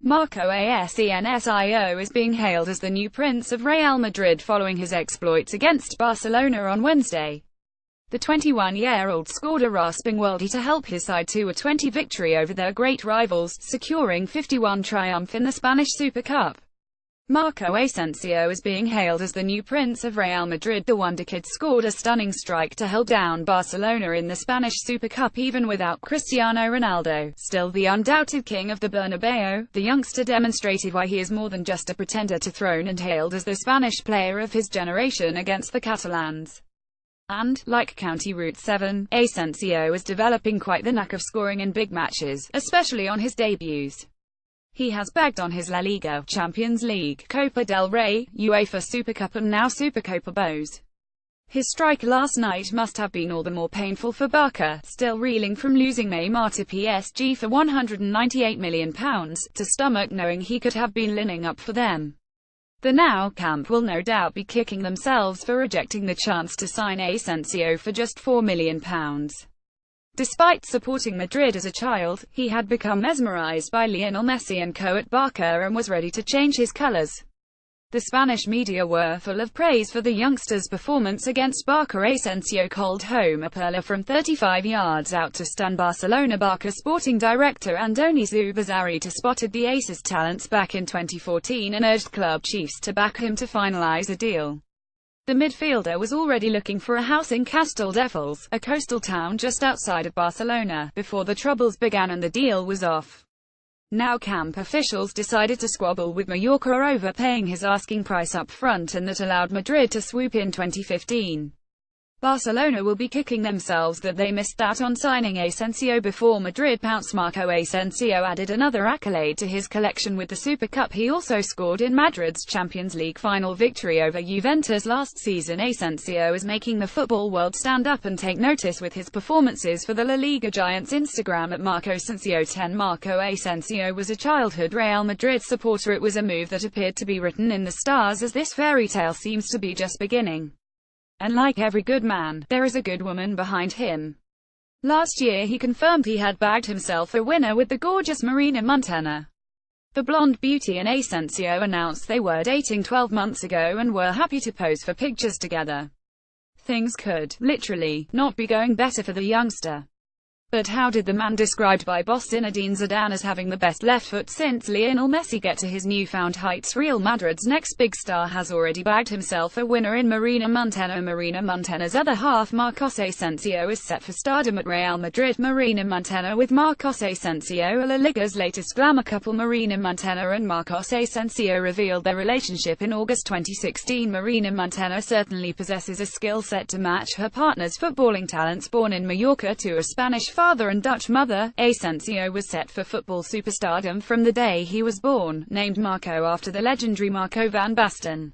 Marco Asensio is being hailed as the new Prince of Real Madrid following his exploits against Barcelona on Wednesday. The 21-year-old scored a rasping worldie to help his side to a 20 victory over their great rivals, securing 51 triumph in the Spanish Super Cup. Marco Asensio is being hailed as the new Prince of Real Madrid. The Wonder Kid scored a stunning strike to hold down Barcelona in the Spanish Super Cup even without Cristiano Ronaldo. Still the undoubted king of the Bernabeu, the youngster demonstrated why he is more than just a pretender to throne and hailed as the Spanish player of his generation against the Catalans. And, like County Route 7, Asensio is developing quite the knack of scoring in big matches, especially on his debuts. He has bagged on his La Liga, Champions League, Copa del Rey, UEFA Super Cup and now Supercopa Bose. His strike last night must have been all the more painful for Barca, still reeling from losing Neymar to PSG for £198 million, to stomach knowing he could have been lining up for them. The Nou camp will no doubt be kicking themselves for rejecting the chance to sign Asensio for just £4 million. Despite supporting Madrid as a child, he had become mesmerized by Lionel Messi and co at Barca and was ready to change his colors. The Spanish media were full of praise for the youngster's performance against Barca. Asensio called home a perla from 35 yards out to stun Barcelona. Barca sporting director Andoni Zubizarreta spotted the Ace's talents back in 2014 and urged club chiefs to back him to finalize a deal. The midfielder was already looking for a house in Castelldefels, a coastal town just outside of Barcelona, before the troubles began and the deal was off. Nou camp officials decided to squabble with Mallorca over paying his asking price up front, and that allowed Madrid to swoop in 2015. Barcelona will be kicking themselves that they missed out on signing Asensio before Madrid pounced. Marco Asensio added another accolade to his collection with the Super Cup he also scored in Madrid's Champions League final victory over Juventus last season. Asensio is making the football world stand up and take notice with his performances for the La Liga giants. Instagram at MarcoAsensio10. Marco Asensio was a childhood Real Madrid supporter. It was a move that appeared to be written in the stars, as this fairy tale seems to be just beginning. And like every good man, there is a good woman behind him. Last year he confirmed he had bagged himself a winner with the gorgeous Marina Montana. The blonde beauty and Asensio announced they were dating 12 months ago and were happy to pose for pictures together. Things could, literally, not be going better for the youngster. But how did the man described by boss Zinedine Zidane as having the best left foot since Lionel Messi get to his newfound heights? Real Madrid's next big star has already bagged himself a winner in Marina Montana. Marina Montana's other half, Marcos Asensio, is set for stardom at Real Madrid. Marina Montana with Marcos Asensio, La Liga's latest glamour couple. Marina Montana and Marcos Asensio revealed their relationship in August 2016. Marina Montana certainly possesses a skill set to match her partner's footballing talents. Born in Mallorca to a Spanish father and Dutch mother, Asensio was set for football superstardom from the day he was born, named Marco after the legendary Marco van Basten.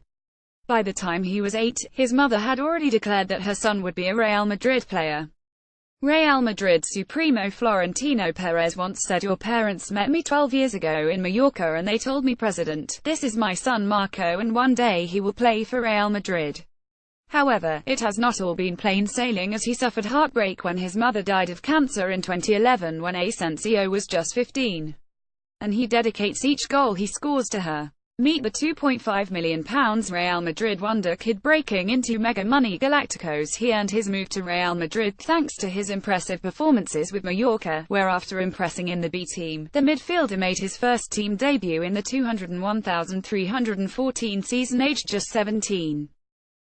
By the time he was 8, his mother had already declared that her son would be a Real Madrid player. Real Madrid Supremo Florentino Perez once said, "Your parents met me 12 years ago in Mallorca and they told me, President, this is my son Marco and one day he will play for Real Madrid." However, it has not all been plain sailing, as he suffered heartbreak when his mother died of cancer in 2011 when Asensio was just 15. And he dedicates each goal he scores to her. Meet the £2.5 million Real Madrid wonder kid breaking into mega money Galacticos. He earned his move to Real Madrid thanks to his impressive performances with Mallorca, where after impressing in the B team, the midfielder made his first team debut in the 201,314 season aged just 17.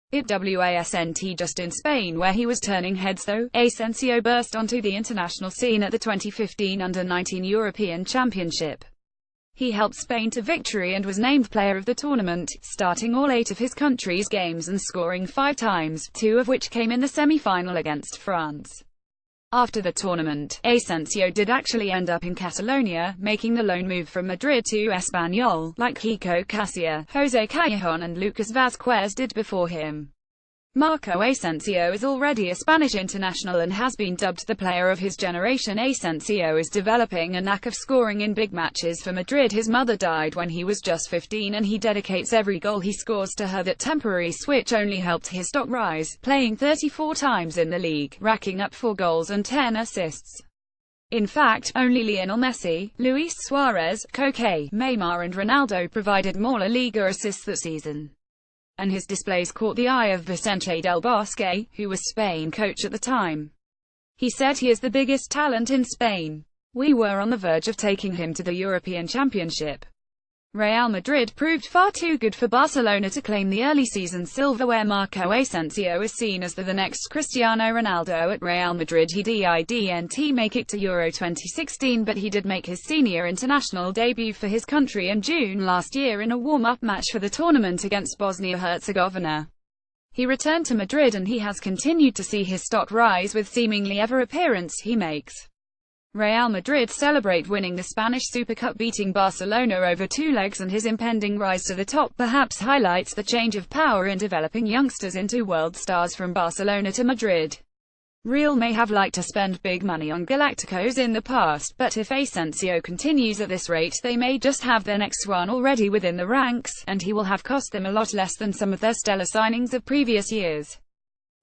It wasn't just in Spain where he was turning heads though. Asensio burst onto the international scene at the 2015 Under-19 European Championship. He helped Spain to victory and was named player of the tournament, starting all 8 of his country's games and scoring 5 times, 2 of which came in the semi-final against France. After the tournament, Asensio did actually end up in Catalonia, making the loan move from Madrid to Espanyol, like Kiko Casilla, Jose Callejon and Lucas Vazquez did before him. Marco Asensio is already a Spanish international and has been dubbed the player of his generation. Asensio is developing a knack of scoring in big matches for Madrid. His mother died when he was just 15 and he dedicates every goal he scores to her. That temporary switch only helped his stock rise, playing 34 times in the league, racking up 4 goals and 10 assists. In fact, only Lionel Messi, Luis Suarez, Koke, Neymar and Ronaldo provided more La Liga assists that season. And his displays caught the eye of Vicente del Bosque, who was Spain coach at the time. He said he is the biggest talent in Spain. We were on the verge of taking him to the European Championship. Real Madrid proved far too good for Barcelona to claim the early season silverware. Marco Asensio is seen as the next Cristiano Ronaldo at Real Madrid. He didn't make it to Euro 2016, but he did make his senior international debut for his country in June last year in a warm-up match for the tournament against Bosnia-Herzegovina. He returned to Madrid and he has continued to see his stock rise with seemingly every appearance he makes. Real Madrid celebrate winning the Spanish Super Cup, beating Barcelona over 2 legs, and his impending rise to the top perhaps highlights the change of power in developing youngsters into world stars from Barcelona to Madrid. Real may have liked to spend big money on Galacticos in the past, but if Asensio continues at this rate, they may just have their next one already within the ranks, and he will have cost them a lot less than some of their stellar signings of previous years.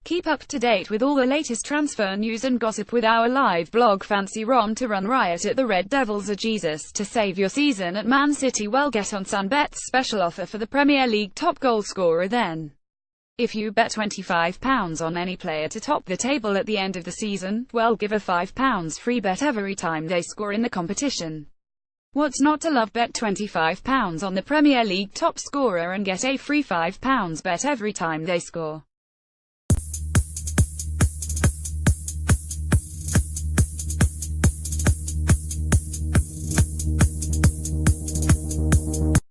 Keep up to date with all the latest transfer news and gossip with our live blog. Fancy Rom to run riot at the Red Devils or Jesus to save your season at Man City? Well, get on Sunbet's special offer for the Premier League top goal scorer then. If you bet £25 on any player to top the table at the end of the season, well, give a £5 free bet every time they score in the competition. What's not to love? Bet £25 on the Premier League top scorer and get a free £5 bet every time they score.